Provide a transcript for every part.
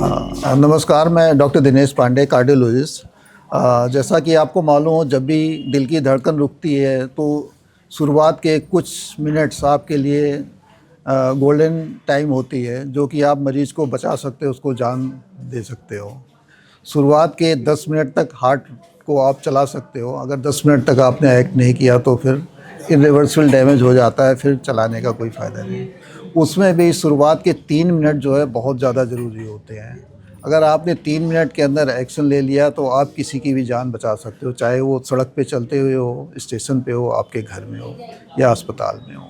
नमस्कार, मैं doctor Dinesh Pandey, cardiologist. जैसा कि आपको मालूम हो, जब भी दिल की धड़कन रुकती है तो शुरुआत के कुछ मिनट्स आपके लिए गोल्डन टाइम होती है, जो कि आप मरीज़ को बचा सकते हो, उसको जान दे सकते हो। शुरुआत के 10 मिनट तक हार्ट को आप चला सकते हो। अगर 10 मिनट तक आपने एक्ट नहीं किया तो फिर इरिवर्सिबल डैमेज हो जाता है, फिर चलाने का कोई फ़ायदा नहीं। उसमें भी शुरुआत के 3 मिनट जो है बहुत ज़्यादा ज़रूरी होते हैं। अगर आपने 3 मिनट के अंदर एक्शन ले लिया तो आप किसी की भी जान बचा सकते हो, चाहे वो सड़क पे चलते हुए हो, स्टेशन पे हो, आपके घर में हो या अस्पताल में हो।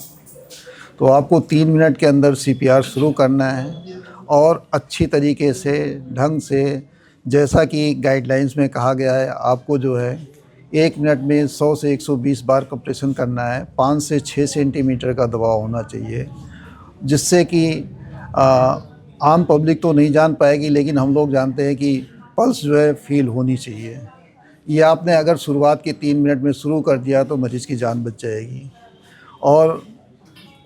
तो आपको 3 मिनट के अंदर सीपीआर शुरू करना है और अच्छी तरीके से, ढंग से, जैसा कि गाइडलाइंस में कहा गया है, आपको जो है 1 मिनट में 100 से 120 बार कंप्रेशन करना है। 5 से 6 सेंटीमीटर का दबाव होना चाहिए, जिससे कि आम पब्लिक तो नहीं जान पाएगी, लेकिन हम लोग जानते हैं कि पल्स जो है फील होनी चाहिए। ये आपने अगर शुरुआत के 3 मिनट में शुरू कर दिया तो मरीज़ की जान बच जाएगी और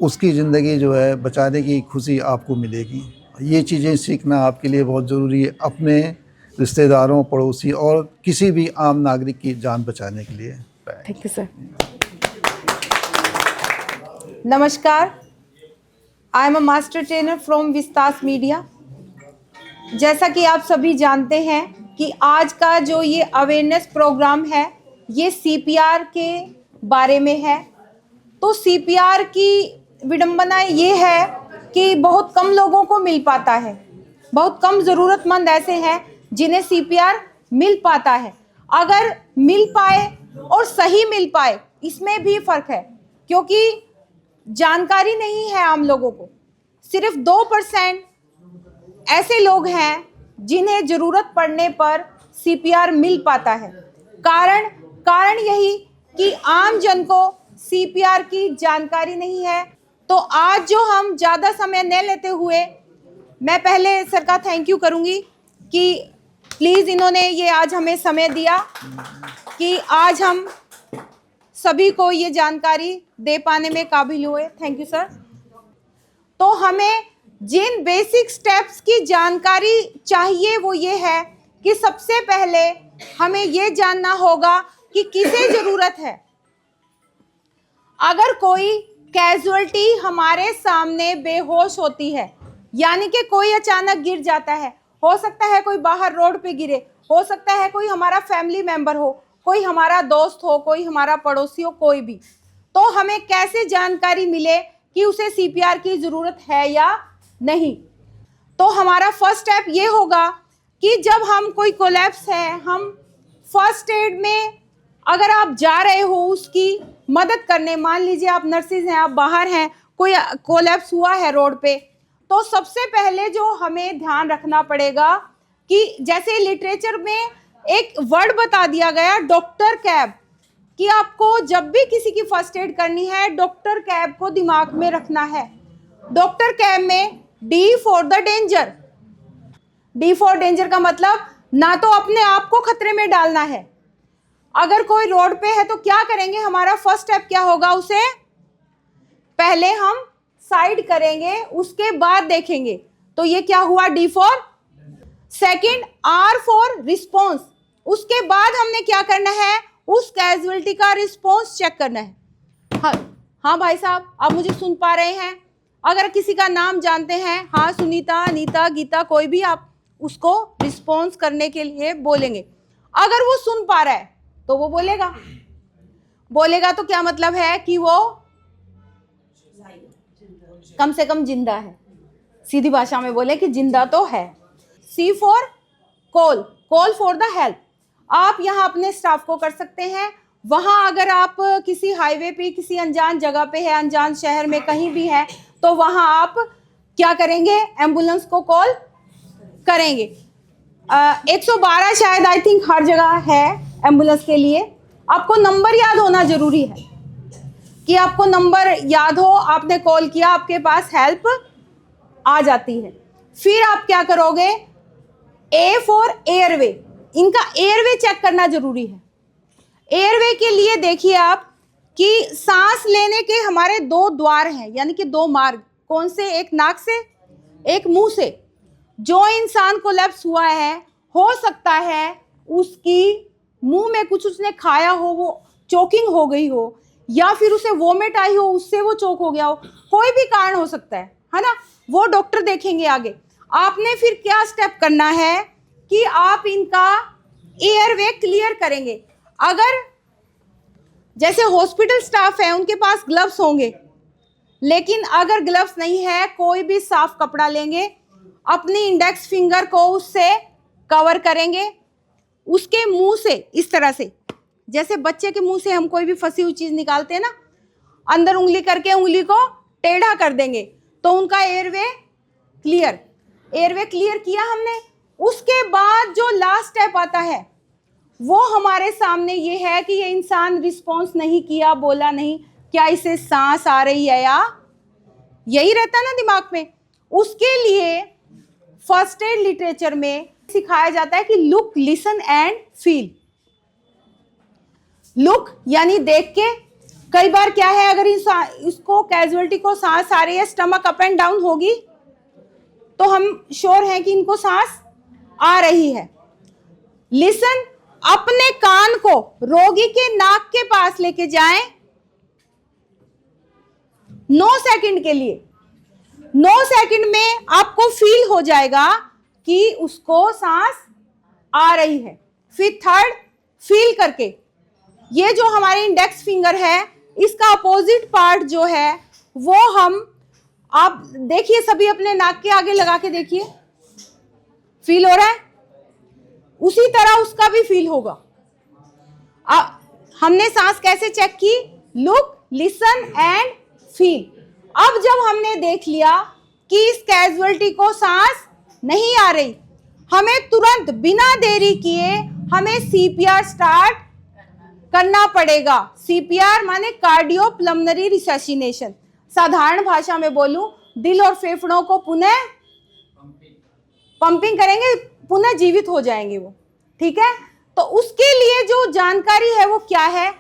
उसकी ज़िंदगी जो है बचाने की खुशी आपको मिलेगी। ये चीज़ें सीखना आपके लिए बहुत ज़रूरी है, अपने रिश्तेदारों, पड़ोसी और किसी भी आम नागरिक की जान बचाने के लिए। Thank you sir. नमस्कार, I am a master trainer from Vistas Media. जैसा कि आप सभी जानते हैं कि आज का जो ये अवेयरनेस प्रोग्राम है, ये सीपीआर के बारे में है। तो सीपीआर की विडंबना ये है कि बहुत कम लोगों को मिल पाता है, बहुत कम ज़रूरतमंद ऐसे हैं जिन्हें सीपीआर मिल पाता है। अगर मिल पाए और सही मिल पाए, इसमें भी फ़र्क है, क्योंकि जानकारी नहीं है आम लोगों को। सिर्फ 2% ऐसे लोग हैं जिन्हें ज़रूरत पड़ने पर सीपीआर मिल पाता है। कारण यही कि आम जन को सीपीआर की जानकारी नहीं है। तो आज जो हम ज़्यादा समय न लेते हुए, मैं पहले सर का थैंक यू करूंगी कि प्लीज़ इन्होंने ये आज हमें समय दिया कि आज हम सभी को ये जानकारी दे पाने में काबिल हुए। Thank you sir. तो हमें जिन बेसिक स्टेप्स की जानकारी चाहिए वो ये है कि सबसे पहले हमें ये जानना होगा कि किसे ज़रूरत है। अगर कोई कैजुअल्टी हमारे सामने बेहोश होती है, यानी कि कोई अचानक गिर जाता है, हो सकता है कोई बाहर रोड पे गिरे, हो सकता है कोई हमारा फैमिली मेंबर हो, कोई हमारा दोस्त हो, कोई हमारा पड़ोसी हो, कोई भी, तो हमें कैसे जानकारी मिले कि उसे सीपीआर की ज़रूरत है या नहीं। तो हमारा फर्स्ट स्टेप ये होगा कि जब हम कोई कोलैप्स है, हम फर्स्ट एड में अगर आप जा रहे हो उसकी मदद करने, मान लीजिए आप नर्सिस हैं, आप बाहर हैं, कोई कोलैप्स हुआ है रोड पे, तो सबसे पहले जो हमें ध्यान रखना पड़ेगा कि जैसे लिटरेचर में एक वर्ड बता दिया गया, डॉक्टर कैब, कि आपको जब भी किसी की फर्स्ट एड करनी है, डॉक्टर कैब को दिमाग में रखना है। डॉक्टर कैब में D for the danger. D for danger का मतलब ना तो अपने आप को खतरे में डालना है। अगर कोई रोड पे है तो क्या करेंगे, हमारा फर्स्ट स्टेप क्या होगा, उसे पहले हम साइड करेंगे, उसके बाद देखेंगे। तो ये क्या हुआ, D for. Second, R for response. उसके बाद हमने क्या करना है, उस कैजुअलिटी का रिस्पॉन्स चेक करना है। हाँ भाई साहब, आप मुझे सुन पा रहे हैं? अगर किसी का नाम जानते हैं, हाँ, सुनीता, अनीता, गीता, कोई भी, आप उसको रिस्पॉन्स करने के लिए बोलेंगे। अगर वो सुन पा रहा है तो वो बोलेगा तो क्या मतलब है कि वो कम से कम जिंदा है। सीधी भाषा में बोले कि जिंदा तो है। C for call, call for the help. आप यहाँ अपने स्टाफ को कर सकते हैं। वहाँ अगर आप किसी हाईवे पे, किसी अनजान जगह पे है, अनजान शहर में कहीं भी है, तो वहाँ आप क्या करेंगे, एम्बुलेंस को कॉल करेंगे। 112 शायद आई थिंक हर जगह है एम्बुलेंस के लिए। आपको नंबर याद होना जरूरी है कि आपको नंबर याद हो, आपने कॉल किया, आपके पास हेल्प आ जाती है। फिर आप क्या करोगे, ए फॉर एयरवे। इनका एयरवे चेक करना जरूरी है। एयरवे के लिए देखिए आप कि सांस लेने के हमारे 2 द्वार हैं, यानी कि 2 मार्ग। कौन से, एक नाक से, एक मुंह से। जो इंसान कोलैप्स हुआ है, हो सकता है उसकी मुंह में कुछ उसने खाया हो, वो चोकिंग हो गई हो, या फिर उसे वोमिट आई हो, उससे वो चोक हो गया हो, कोई भी कारण हो सकता है ना। वो डॉक्टर देखेंगे आगे। आपने फिर क्या स्टेप करना है कि आप इनका एयरवे क्लियर करेंगे। अगर जैसे हॉस्पिटल स्टाफ है उनके पास ग्लव्स होंगे, लेकिन अगर ग्लव्स नहीं है, कोई भी साफ कपड़ा लेंगे, अपनी इंडेक्स फिंगर को उससे कवर करेंगे, उसके मुंह से इस तरह से, जैसे बच्चे के मुंह से हम कोई भी फंसी हुई चीज निकालते हैं ना, अंदर उंगली करके उंगली को टेढ़ा कर देंगे, तो उनका एयरवे क्लियर किया हमने। उसके बाद जो लास्ट स्टेप आता है वो हमारे सामने ये है कि ये इंसान रिस्पॉन्स नहीं किया, बोला नहीं, क्या इसे सांस आ रही है, या यही रहता ना दिमाग में। उसके लिए फर्स्ट एड लिटरेचर में सिखाया जाता है कि look, listen and feel. Look यानी देख के, कई बार क्या है, अगर इसको कैजुअलिटी को सांस आ रही है, स्टमक अप एंड डाउन होगी, तो हम श्योर हैं कि इनको सांस आ रही है। लिसन, अपने कान को रोगी के नाक के पास लेके जाएं 9 सेकंड के लिए। 9 सेकंड में आपको फील हो जाएगा कि उसको सांस आ रही है। फिर थर्ड, फील करके, ये जो हमारे इंडेक्स फिंगर है, इसका अपोजिट पार्ट जो है वो हम, आप देखिए सभी अपने नाक के आगे लगा के देखिए, फील हो रहा है, उसी तरह उसका भी फील होगा। हमने सांस कैसे चेक की? Look, listen and feel. अब जब हमने देख लिया कि इस कैजुअलिटी को सांस नहीं आ रही, हमें तुरंत बिना देरी किए हमें सीपीआर स्टार्ट करना पड़ेगा। सीपीआर माने कार्डियो पल्मोनरी रिससिनेशन। साधारण भाषा में बोलूं, दिल और फेफड़ों को पुनः पंपिंग करेंगे, पुनः जीवित हो जाएंगे वो, ठीक है। तो उसके लिए जो जानकारी है वो क्या है?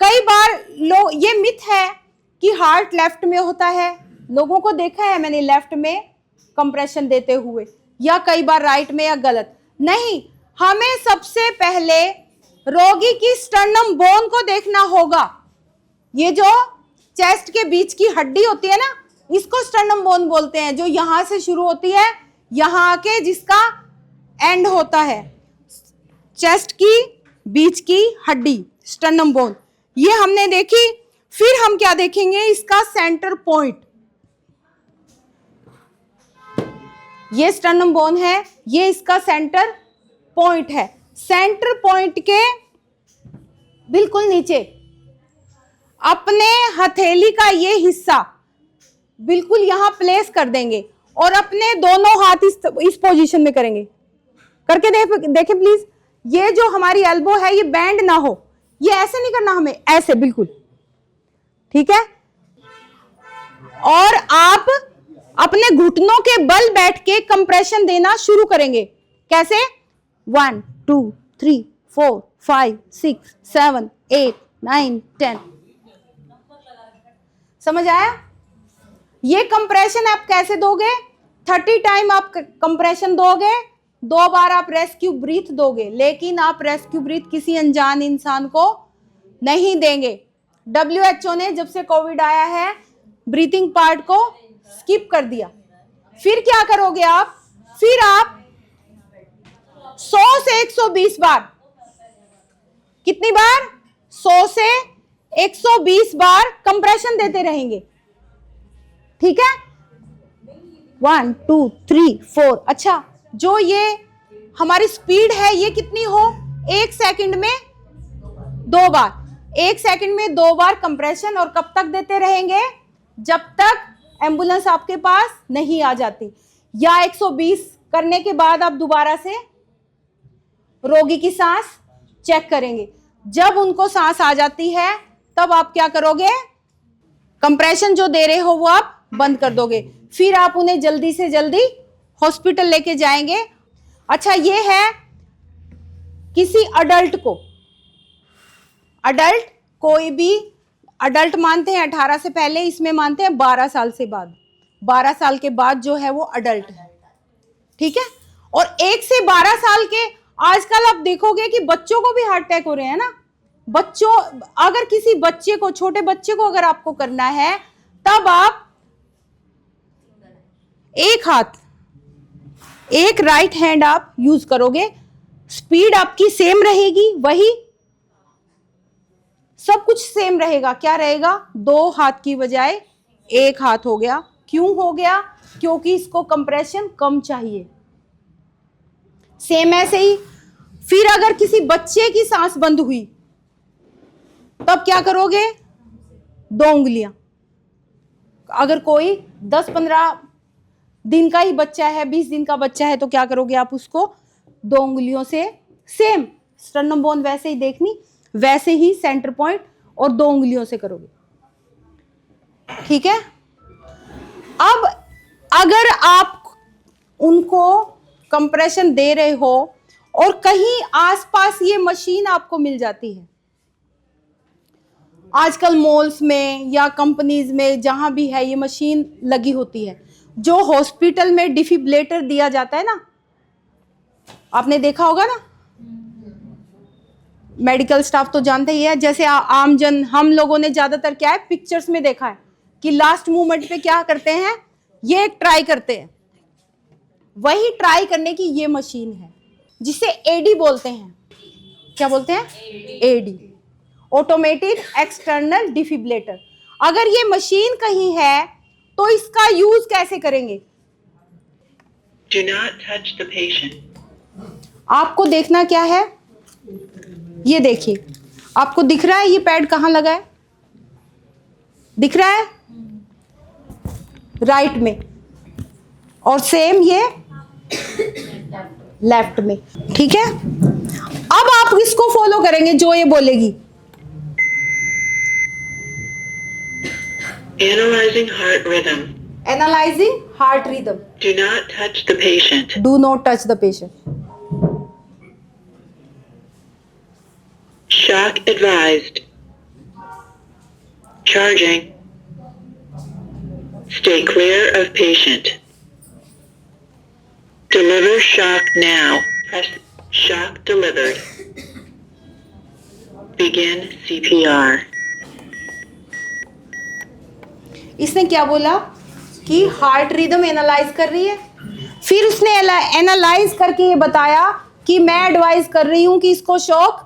कई बार लोग, ये मिथ है कि हार्ट लेफ्ट में होता है, लोगों को देखा है मैंने लेफ्ट में कंप्रेशन देते हुए, या कई बार राइट में, या गलत नहीं। हमें सबसे पहले रोगी की स्टर्नम बोन को देखना होगा। ये जो चेस्ट के बीच की हड्डी होती है ना, इसको स्टर्नम बोन बोलते हैं, जो यहां से शुरू होती है, यहां आके जिसका एंड होता है, चेस्ट की बीच की हड्डी, स्टर्नम बोन, ये हमने देखी। फिर हम क्या देखेंगे? इसका सेंटर पॉइंट। ये स्टर्नम बोन है, ये इसका सेंटर पॉइंट है। सेंटर पॉइंट के बिल्कुल नीचे अपने हथेली का ये हिस्सा बिल्कुल यहां प्लेस कर देंगे, और अपने दोनों हाथ इस पोजीशन में करेंगे। करके देखें प्लीज। ये जो हमारी एल्बो है, ये बैंड ना हो, ये ऐसे नहीं करना हमें, ऐसे बिल्कुल, ठीक है। और आप अपने घुटनों के बल बैठ के कंप्रेशन देना शुरू करेंगे। कैसे? 1 2 3 4 5 6 7 8 9 10। समझ आया? ये कंप्रेशन आप कैसे दोगे? 30 टाइम आप कंप्रेशन दोगे, 2 बार आप रेस्क्यू ब्रीथ दोगे, लेकिन आप रेस्क्यू ब्रीथ किसी अनजान इंसान को नहीं देंगे। WHO ने जब से कोविड आया है, ब्रीथिंग पार्ट को स्किप कर दिया। फिर क्या करोगे आप? फिर आप 100 से 120 बार, कितनी बार? 100 से 120 बार कंप्रेशन देते रहेंगे, ठीक है। 1 2 3 4। अच्छा, जो ये हमारी स्पीड है, ये कितनी हो? 1 सेकंड में 2 बार, 1 सेकंड में 2 बार कंप्रेशन। और कब तक देते रहेंगे? जब तक एम्बुलेंस आपके पास नहीं आ जाती, या 120 करने के बाद आप दोबारा से रोगी की सांस चेक करेंगे। जब उनको सांस आ जाती है, तब आप क्या करोगे? कंप्रेशन जो दे रहे हो वो आप बंद कर दोगे। फिर आप उन्हें जल्दी से जल्दी हॉस्पिटल लेके जाएंगे। अच्छा, ये है किसी अडल्ट को, अडल्ट कोई भी अडल्ट मानते हैं 18 से पहले, इसमें मानते हैं 12 साल से बाद। 12 साल के बाद जो है वो अडल्ट है, ठीक है। और 1 से 12 साल के आजकल आप देखोगे कि बच्चों को भी हार्ट अटैक हो रहे हैं ना। बच्चों, अगर किसी बच्चे को, छोटे बच्चे को अगर आपको करना है, तब आप एक हाथ, एक राइट हैंड आप यूज करोगे, स्पीड आपकी सेम रहेगी, वही सब कुछ सेम रहेगा। क्या रहेगा? 2 हाथ की बजाय 1 हाथ हो गया। क्यों हो गया? क्योंकि इसको कंप्रेशन कम चाहिए। सेम ऐसे ही फिर अगर किसी बच्चे की सांस बंद हुई, तब क्या करोगे? 2 उंगलियां। अगर कोई 10-15 दिन का ही बच्चा है, 20 दिन का बच्चा है, तो क्या करोगे आप? उसको 2 उंगलियों से, सेम स्टर्नम बोन वैसे ही देखनी, वैसे ही सेंटर पॉइंट, और 2 उंगलियों से करोगे। ठीक है। अब अगर आप उनको कंप्रेशन दे रहे हो और कहीं आसपास ये मशीन आपको मिल जाती है, आजकल मॉल्स में या कंपनीज में जहां भी है ये मशीन लगी होती है, जो हॉस्पिटल में डिफिब्रिलेटर दिया जाता है ना, आपने देखा होगा ना, मेडिकल स्टाफ तो जानते ही है। जैसे आमजन, हम लोगों ने ज्यादातर क्या है, पिक्चर्स में देखा है कि लास्ट मोमेंट पे क्या करते हैं, ये ट्राई करते हैं। वही ट्राई करने की ये मशीन है, जिसे एडी बोलते हैं। क्या बोलते हैं? AED, automated external defibrillator. अगर ये मशीन कहीं है तो इसका यूज कैसे करेंगे? Do not touch the patient. आपको देखना क्या है, ये देखिए, आपको दिख रहा है ये पैड कहाँ लगा है? दिख रहा है? राइट में, और सेम ये लेफ्ट में। ठीक है। अब आप इसको फॉलो करेंगे जो ये बोलेगी। Analyzing heart rhythm. Analysing heart rhythm. Do not touch the patient. Do not touch the patient. Shock advised. Charging. Stay clear of patient. Deliver shock now. Press shock delivered. Begin CPR. इसने क्या बोला कि heart rhythm analyse कर रही है। फिर उसने analyse करके ये बताया कि मैं एडवाइज कर रही हूं कि इसको शॉक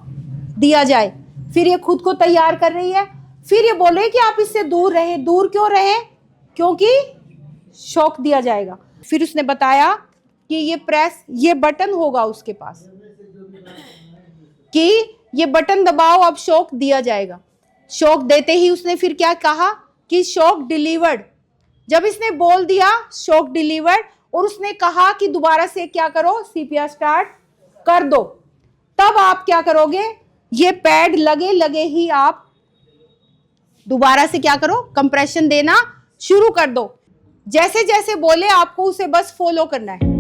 दिया जाए। फिर ये खुद को तैयार कर रही है। फिर ये बोल रही है कि आप इससे दूर रहें। दूर क्यों रहें? क्योंकि शॉक दिया जाएगा। फिर उसने बताया कि ये प्रेस, ये बटन होगा उसके पास, कि ये बटन दबाओ, अब शॉक दिया जाएगा। शॉक देते ही उसने फिर क्या कहा कि शॉक डिलीवर्ड। जब इसने बोल दिया शॉक डिलीवर्ड, और उसने कहा कि दोबारा से क्या करो, सीपीआर स्टार्ट कर दो, तब आप क्या करोगे? ये पैड लगे लगे ही आप दोबारा से क्या करो, कंप्रेशन देना शुरू कर दो। जैसे जैसे बोले आपको उसे बस फॉलो करना है।